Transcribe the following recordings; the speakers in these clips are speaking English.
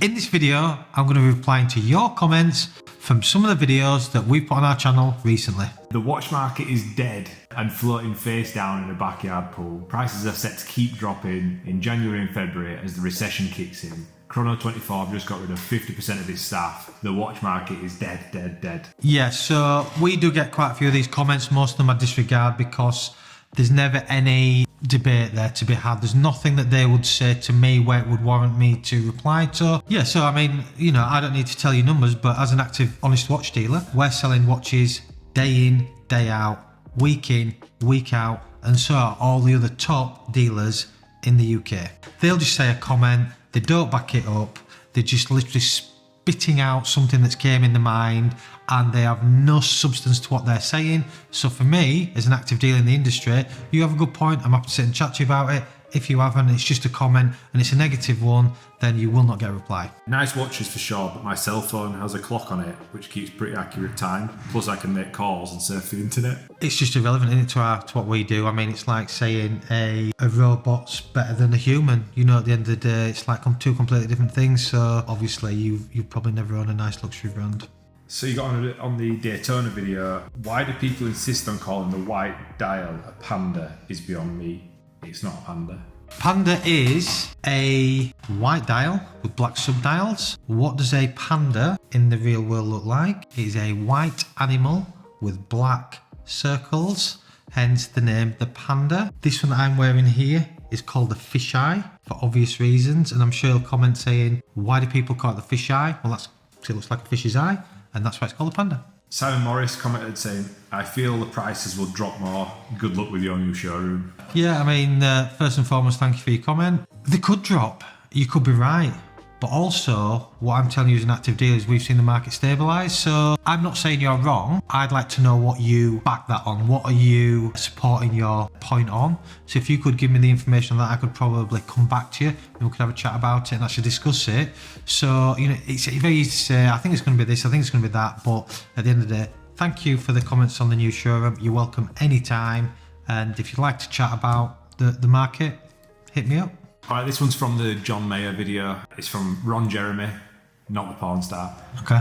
In this video, I'm going to be replying to your comments from some of the videos that we've put on our channel recently. The watch market is dead and floating face down in a backyard pool. Prices are set to keep dropping in January and February as the recession kicks in. Chrono 24 have just got rid of 50% of its staff. The watch market is dead. Yeah, so we do get quite a few of these comments. Most of them I disregard because there's never any debate there to be had. There's nothing that they would say to me where it would warrant me to reply to. Yeah, so I mean, you know, I don't need to tell you numbers, but as an active, honest watch dealer, we're selling watches day in, day out, week in, week out, and so are all the other top dealers in the UK. They'll just say a comment, they don't back it up, they're just literally spitting out something that's came in the mind, and they have no substance to what they're saying. So for me, as an active dealer in the industry, you have a good point, I'm happy to sit and chat to you about it. If you haven't, it's just a comment and it's a negative one, then you will not get a reply. Nice watches for sure, but my cell phone has a clock on it which keeps pretty accurate time. Plus I can make calls and surf the internet. It's just irrelevant, isn't it, to what we do. I mean, it's like saying a robot's better than a human. You know, at the end of the day, it's like two completely different things. So obviously you've probably never owned a nice luxury brand. So you got on the Daytona video, why do people insist on calling the white dial a Panda is beyond me. It's not a Panda. Panda is a white dial with black subdials. What does a panda in the real world look like? It is a white animal with black circles, hence the name the Panda. This one that I'm wearing here is called the fisheye for obvious reasons, and I'm sure you'll comment saying, why do people call it the fisheye? Well, that's because it looks like a fish's eye, and that's why it's called a Panda. Simon Morris commented saying, I feel the prices will drop more. Good luck with your new showroom. Yeah, I mean, first and foremost, thank you for your comment. They could drop. You could be right. But also, what I'm telling you as an active dealer is we've seen the market stabilise. So I'm not saying you're wrong. I'd like to know what you back that on. What are you supporting your point on? So if you could give me the information on that, I could probably come back to you and we could have a chat about it and actually discuss it. So, you know, it's very easy to say, I think it's going to be this, I think it's going to be that. But at the end of the day, thank you for the comments on the new showroom. You're welcome anytime. And if you'd like to chat about the market, hit me up. All right, this one's from the John Mayer video. It's from Ron Jeremy, not the porn star. Okay.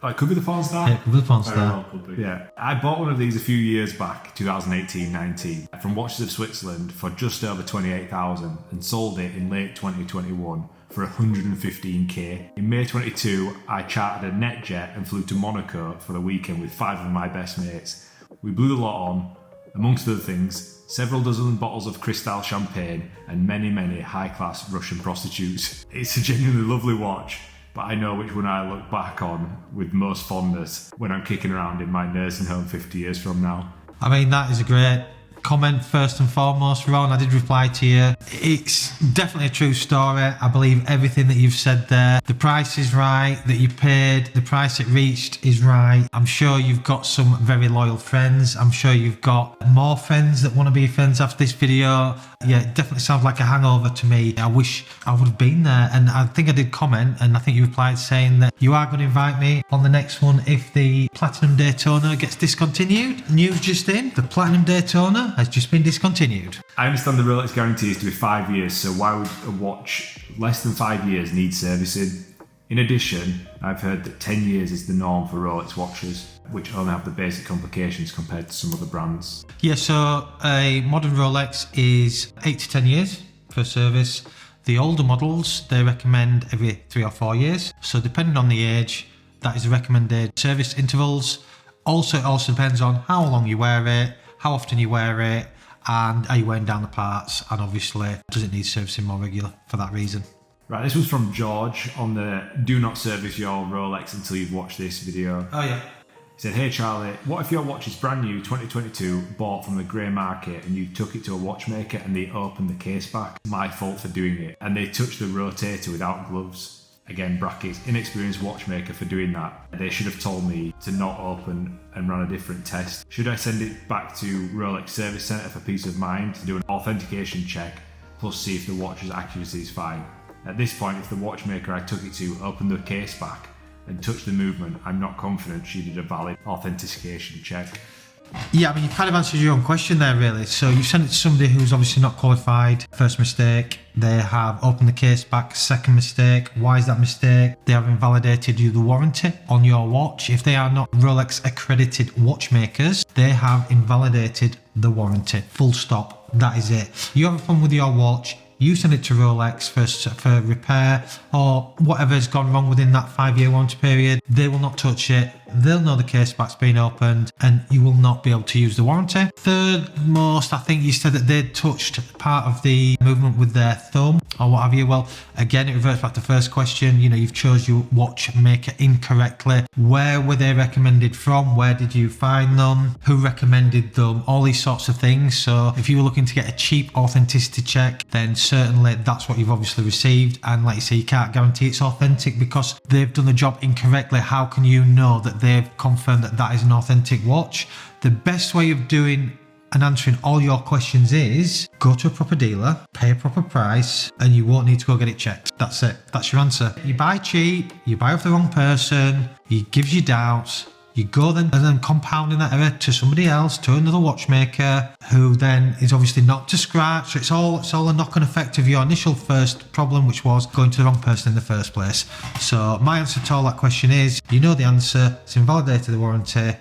It could be the porn star. Yeah, it could be the porn star. Well, could be. Yeah. I bought one of these a few years back, 2018-19, from Watches of Switzerland for just over 28,000 and sold it in late 2021 for 115k. In May 22, I chartered a net jet and flew to Monaco for the weekend with 5 of my best mates. We blew the lot on, amongst other things, several dozen bottles of Cristal champagne and many high-class Russian prostitutes. It's a genuinely lovely watch, but I know which one I look back on with most fondness when I'm kicking around in my nursing home 50 years from now. I mean, that is a great comment first and foremost, Ron. I did reply to you. It's definitely a true story. I believe everything that you've said there. The price is right that you paid, the price it reached is right. I'm sure you've got some very loyal friends. I'm sure you've got more friends that want to be friends after this video. Yeah, it definitely sounds like a hangover to me. I wish I would have been there. And I think I did comment, and I think you replied saying that you are going to invite me on the next one if the Platinum Daytona gets discontinued. News just in, the Platinum Daytona has just been discontinued. I understand the Rolex guarantee is to be 5 years, so why would a watch less than 5 years need servicing? In addition, I've heard that 10 years is the norm for Rolex watches, which only have the basic complications compared to some other brands. Yeah, so a modern Rolex is 8 to 10 years for service. The older models, they recommend every 3 or 4 years. So depending on the age, that is the recommended service intervals. Also, it also depends on how long you wear it, how often you wear it, and are you wearing down the parts, and obviously does it need servicing more regular for that reason. Right, this was from George on the do not service your Rolex until you've watched this video. Oh yeah. He said, hey Charlie, what if your watch is brand new 2022, bought from the grey market, and you took it to a watchmaker and they opened the case back? My fault for doing it. And they touched the rotator without gloves. Again, brackets, inexperienced watchmaker for doing that. They should have told me to not open and run a different test. Should I send it back to Rolex Service Centre for peace of mind to do an authentication check, plus see if the watch's accuracy is fine? At this point, if the watchmaker I took it to opened the case back and touched the movement, I'm not confident she did a valid authentication check. Yeah, I mean, you kind of answered your own question there, really. So you sent it to somebody who's obviously not qualified. First mistake. They have opened the case back. Second mistake. Why is that mistake? They have invalidated you the warranty on your watch. If they are not Rolex accredited watchmakers, they have invalidated the warranty. Full stop. That is it. You have a problem with your watch. You send it to Rolex for repair or whatever's gone wrong within that 5-year warranty period. They will not touch it. They'll know the case back's been opened and you will not be able to use the warranty. Third most, I think you said that they'd touched part of the movement with their thumb or what have you. Well, again, it reverts back to the first question. You know, you've chose your watchmaker incorrectly. Where were they recommended from? Where did you find them? Who recommended them? All these sorts of things. So if you were looking to get a cheap authenticity check, then certainly that's what you've obviously received. And like you say, you can't guarantee it's authentic because they've done the job incorrectly. How can you know that they've confirmed that that is an authentic watch? The best way of doing and answering all your questions is go to a proper dealer, pay a proper price, and you won't need to go get it checked. That's it. That's your answer. You buy cheap, you buy off the wrong person, he gives you doubts, you go then and then compounding that error to somebody else, to another watchmaker, who then is obviously knocked to scratch. So it's all a knock-on effect of your initial first problem, which was going to the wrong person in the first place. So my answer to all that question is, you know the answer, it's invalidated the warranty,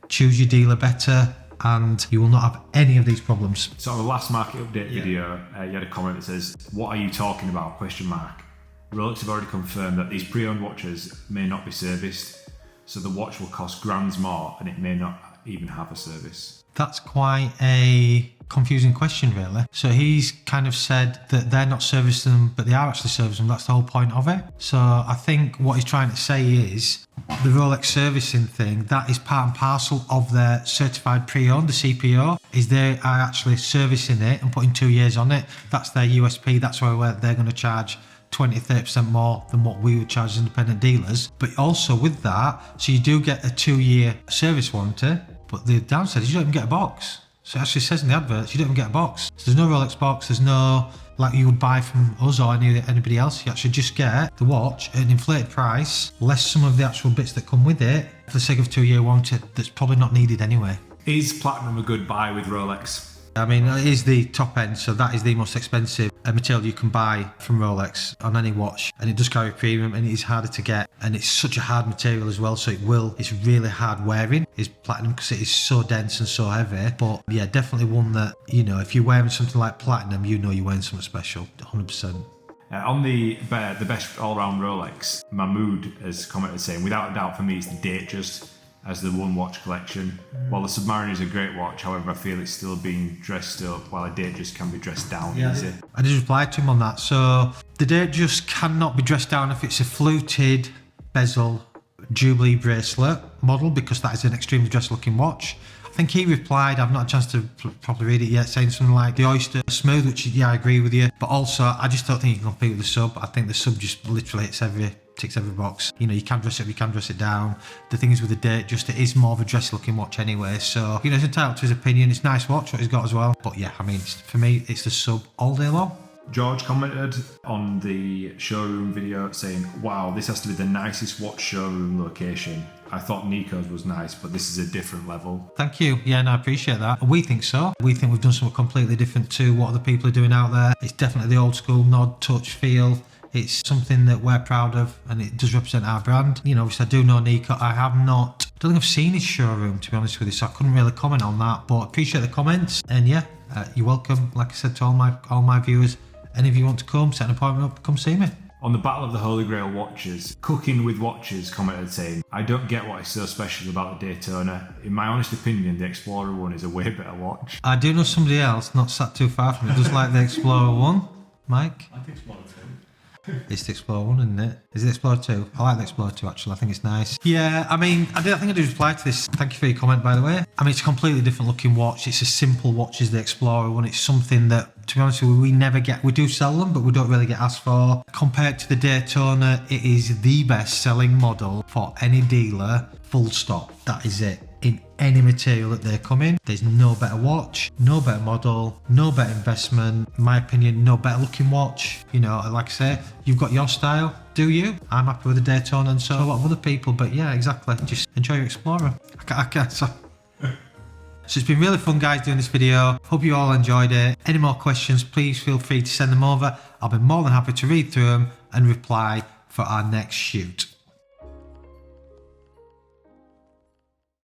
choose your dealer better, and you will not have any of these problems. So on the last market update video, you had a comment that says, "What are you talking about?" Rolex have already confirmed that these pre-owned watches may not be serviced, so the watch will cost grands more and it may not even have a service. That's quite a confusing question, really. So he's kind of said that they're not servicing them, but they are actually servicing them. That's the whole point of it. So I think what he's trying to say is the Rolex servicing thing, that is part and parcel of their certified pre-owned, the CPO, is they are actually servicing it and putting 2 years on it. That's their USP. That's where they're going to charge 20-30% more than what we would charge as independent dealers. But also with that, so you do get a 2-year service warranty, but the downside is you don't even get a box. So it actually says in the adverts, you don't even get a box. So there's no Rolex box, there's no, like you would buy from us or anybody else. You actually just get the watch at an inflated price, less some of the actual bits that come with it, for the sake of a 2-year warranty that's probably not needed anyway. Is platinum a good buy with Rolex? I mean, it is the top end, so that is the most expensive material you can buy from Rolex on any watch, and it does carry premium and it is harder to get, and it's such a hard material as well, so it's really hard wearing, is platinum, because it is so dense and so heavy. But yeah, definitely one that, you know, if you're wearing something like platinum, you know you're wearing something special, 100%. On the best all-round Rolex, Mahmood has commented saying, "Without a doubt for me it's the Datejust as the one watch collection. While the Submariner is a great watch, however, I feel it's still being dressed up, while a Datejust can be dressed down easy." I just replied to him on that. So the Datejust cannot be dressed down if it's a fluted bezel Jubilee bracelet model, because that is an extremely dressed looking watch. I think he replied, I've not had a chance to properly read it yet, saying something like the Oyster smooth, which yeah, I agree with you. But also, I just don't think you can compete with the Sub. I think the Sub just literally ticks every box. You know, you can dress it up, you can dress it down. The thing is with the Datejust, it is more of a dress looking watch anyway. So, you know, it's entitled to his opinion. It's a nice watch, what he's got as well. But yeah, I mean, for me, it's the Sub all day long. George commented on the showroom video saying, "Wow, this has to be the nicest watch showroom location. I thought Nico's was nice, but this is a different level." Thank you. Yeah, no, I appreciate that. We think so. We think we've done something completely different to what other people are doing out there. It's definitely the old school nod, touch, feel. It's something that we're proud of, and it does represent our brand. You know, obviously I do know Nico. I don't think I've seen his showroom, to be honest with you, so I couldn't really comment on that, but appreciate the comments. And yeah, you're welcome. Like I said to all my viewers, any of you want to come, set an appointment up, come see me. On the Battle of the Holy Grail watches, Cooking with Watches commented saying, "I don't get what is so special about the Daytona. In my honest opinion, the Explorer 1 is a way better watch." I do know somebody else, not sat too far from me, does like the Explorer 1. Mike? I think Explorer 2. It's the Explorer 1, isn't it? Is it Explorer 2? I like the Explorer 2 actually, I think it's nice. Yeah, I mean, I think I do reply to this. Thank you for your comment, by the way. I mean, it's a completely different looking watch. It's a simple watch as the Explorer 1. It's something that, to be honest with you, we never get. We do sell them, but we don't really get asked for. Compared to the Daytona, it is the best selling model for any dealer, full stop. That is it. In any material that they come in, there's no better watch, no better model, no better investment. In my opinion, no better looking watch. You know, like I say, you've got your style, do you? I'm happy with the Daytona and so a lot of other people, but yeah, exactly. Just enjoy your Explorer. I can't. So it's been really fun, guys, doing this video. Hope you all enjoyed it. Any more questions, please feel free to send them over. I'll be more than happy to read through them and reply for our next shoot.